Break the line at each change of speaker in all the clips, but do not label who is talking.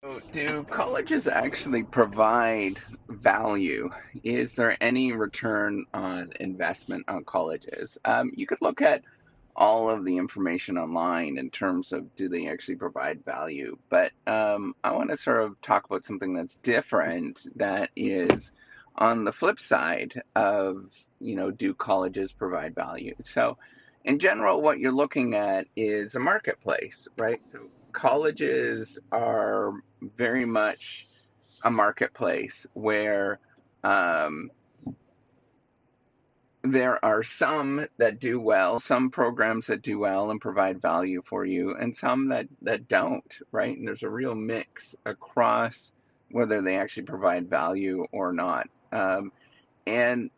So, do colleges actually provide value? Is there any return on investment on colleges? You could look at all of the information online in terms of do they actually provide value, but I want to sort of talk about something that's different that is on the flip side of, do colleges provide value? So, in general, what you're looking at is a marketplace, right? So colleges are very much a marketplace where um, there are some that do well, some programs that do well and provide value for you, and some that don't, right? And there's a real mix across whether they actually provide value or not. And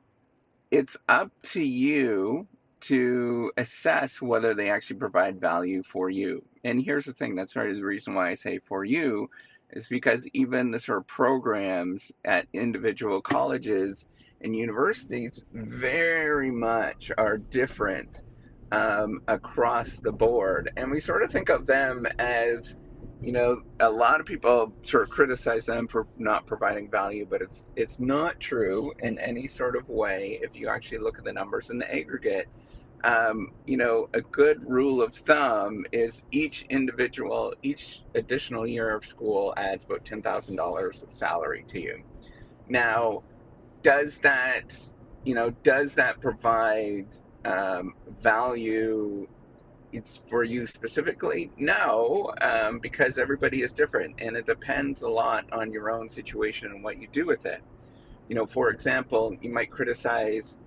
it's up to you to assess whether they actually provide value for you. And here's the thing, that's part of the reason why I say for you is because even the sort of programs at individual colleges and universities very much are different across the board. And we sort of think of them as, a lot of people sort of criticize them for not providing value, but it's not true in any sort of way if you actually look at the numbers in the aggregate. A good rule of thumb is each additional year of school adds about $10,000 of salary to you. Now, does that, does that provide value? It's for you specifically? No, because everybody is different, and it depends a lot on your own situation and what you do with it. For example, you might criticize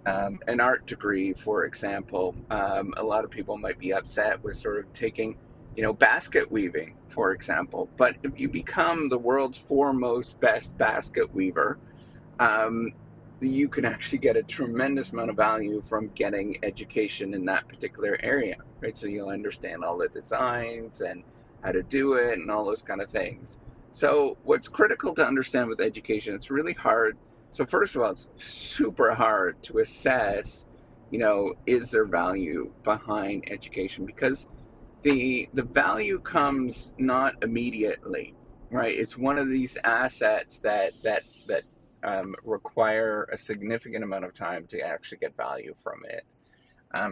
an art degree, for example. A lot of people might be upset with sort of taking, basket weaving, for example. But if you become the world's foremost best basket weaver, um, you can actually get a tremendous amount of value from getting education in that particular area, right? So you'll understand all the designs and how to do it and all those kind of things. So what's critical to understand with education, it's really hard. So first of all, it's super hard to assess, is there value behind education? Because the value comes not immediately, right? It's one of these assets that require a significant amount of time to actually get value from it.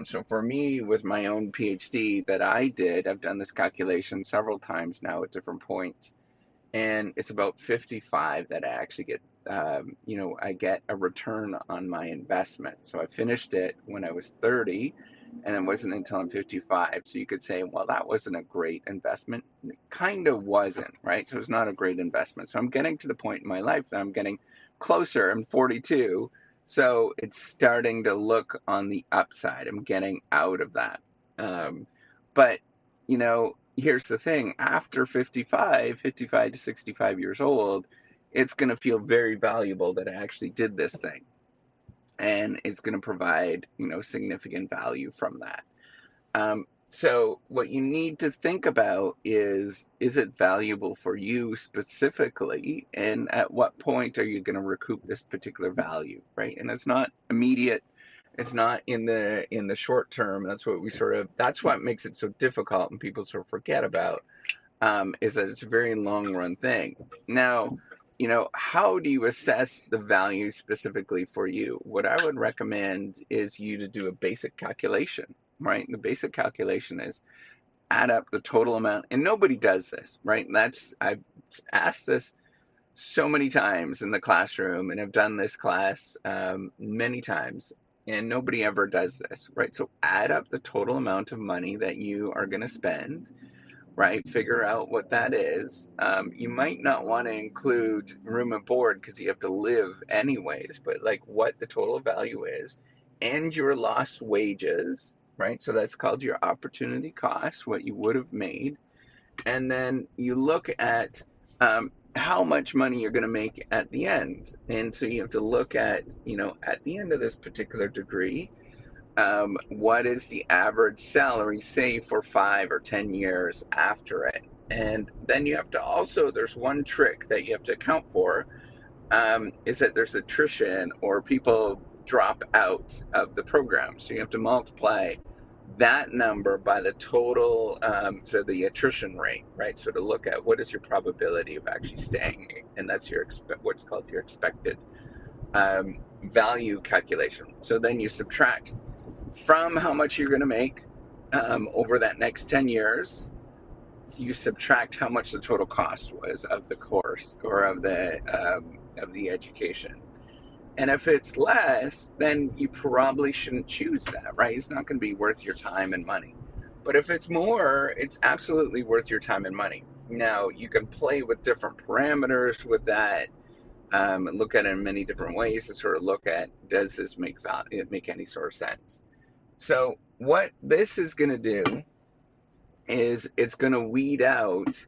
So for me, with my own PhD that I did, I've done this calculation several times now at different points, and it's about 55 that I actually get. I get a return on my investment. So I finished it when I was 30, and it wasn't until I'm 55. So you could say, well, that wasn't a great investment. It kind of wasn't, right? So it's not a great investment. So I'm getting to the point in my life that I'm getting closer. I'm 42. So it's starting to look on the upside. I'm getting out of that. But, here's the thing. After 55 to 65 years old, it's going to feel very valuable that I actually did this thing. And it's going to provide, significant value from that. So what you need to think about is it valuable for you specifically, and at what point are you going to recoup this particular value, right? And it's not immediate, it's not in the short term. That's what makes it so difficult, and people sort of forget about is that it's a very long run thing. Now, how do you assess the value specifically for you? What I would recommend is you to do a basic calculation, right? And the basic calculation is add up the total amount, and nobody does this, right? I've asked this so many times in the classroom, and I've done this class many times, and nobody ever does this, right? So add up the total amount of money that you are going to spend, right? Figure out what that is. You might not want to include room and board because you have to live anyways, but like what the total value is and your lost wages, right? So that's called your opportunity cost, what you would have made. And then you look at how much money you're going to make at the end. And so you have to look at, at the end of this particular degree, what is the average salary, say, for 5 or 10 years after it. And then you have to also, there's one trick that you have to account for, is that there's attrition or people drop out of the program. So you have to multiply that number by the total, so the attrition rate, right? So to look at what is your probability of actually staying, and that's your what's called your expected value calculation. So then you subtract from how much you're going to make over that next 10 years. So you subtract how much the total cost was of the course or of the education. And if it's less, then you probably shouldn't choose that, right? It's not going to be worth your time and money. But if it's more, it's absolutely worth your time and money. Now, you can play with different parameters with that, look at it in many different ways to sort of look at, does this make any sort of sense? So what this is going to do is it's going to weed out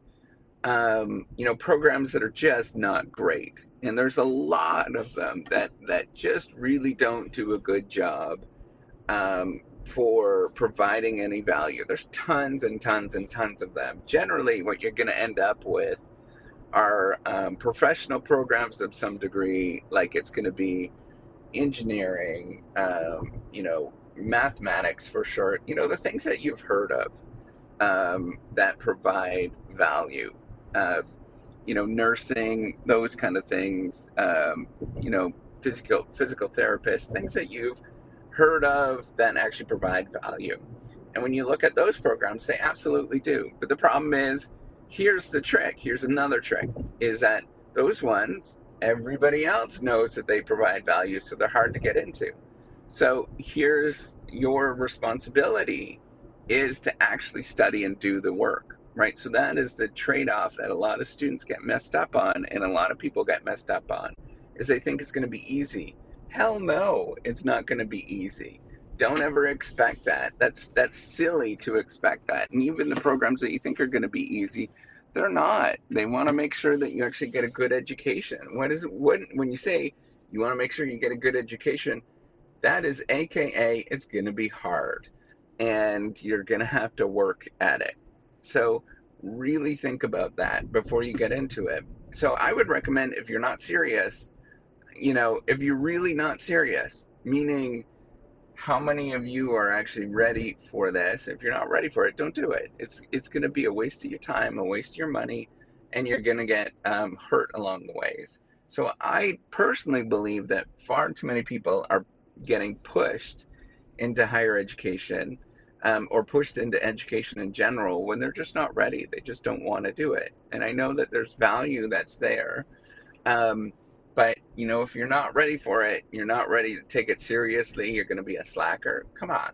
programs that are just not great. And there's a lot of them that just really don't do a good job for providing any value. There's tons and tons and tons of them. Generally, what you're going to end up with are professional programs of some degree, like it's going to be engineering, mathematics for short, the things that you've heard of that provide value. Nursing, those kind of things, physical therapists, things that you've heard of that actually provide value. And when you look at those programs, they absolutely do. But the problem is, here's the trick. Here's another trick, is that those ones, everybody else knows that they provide value, so they're hard to get into. So here's your responsibility, is to actually study and do the work, right? So that is the trade-off that a lot of students get messed up on, and a lot of people get messed up on, is they think it's going to be easy. Hell no, it's not going to be easy. Don't ever expect that. That's silly to expect that. And even the programs that you think are going to be easy, they're not. They want to make sure that you actually get a good education. When you say you want to make sure you get a good education, that is AKA it's going to be hard, and you're going to have to work at it. So really think about that before you get into it. So I would recommend, if you're not serious, if you're really not serious, meaning how many of you are actually ready for this? If you're not ready for it, don't do it. It's going to be a waste of your time, a waste of your money, and you're going to get hurt along the ways. So I personally believe that far too many people are getting pushed into higher education, or pushed into education in general, when they're just not ready. They just don't want to do it. And I know that there's value that's there. But, if you're not ready for it, you're not ready to take it seriously, you're going to be a slacker. Come on,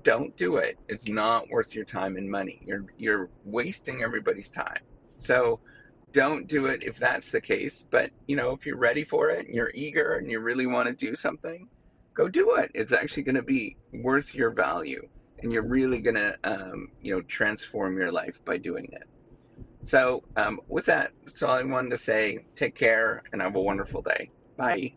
don't do it. It's not worth your time and money. You're wasting everybody's time. So don't do it if that's the case. But, if you're ready for it and you're eager and you really want to do something, go do it. It's actually going to be worth your value, and you're really going to, transform your life by doing it. So with that, that's all I wanted to say. Take care and have a wonderful day. Bye.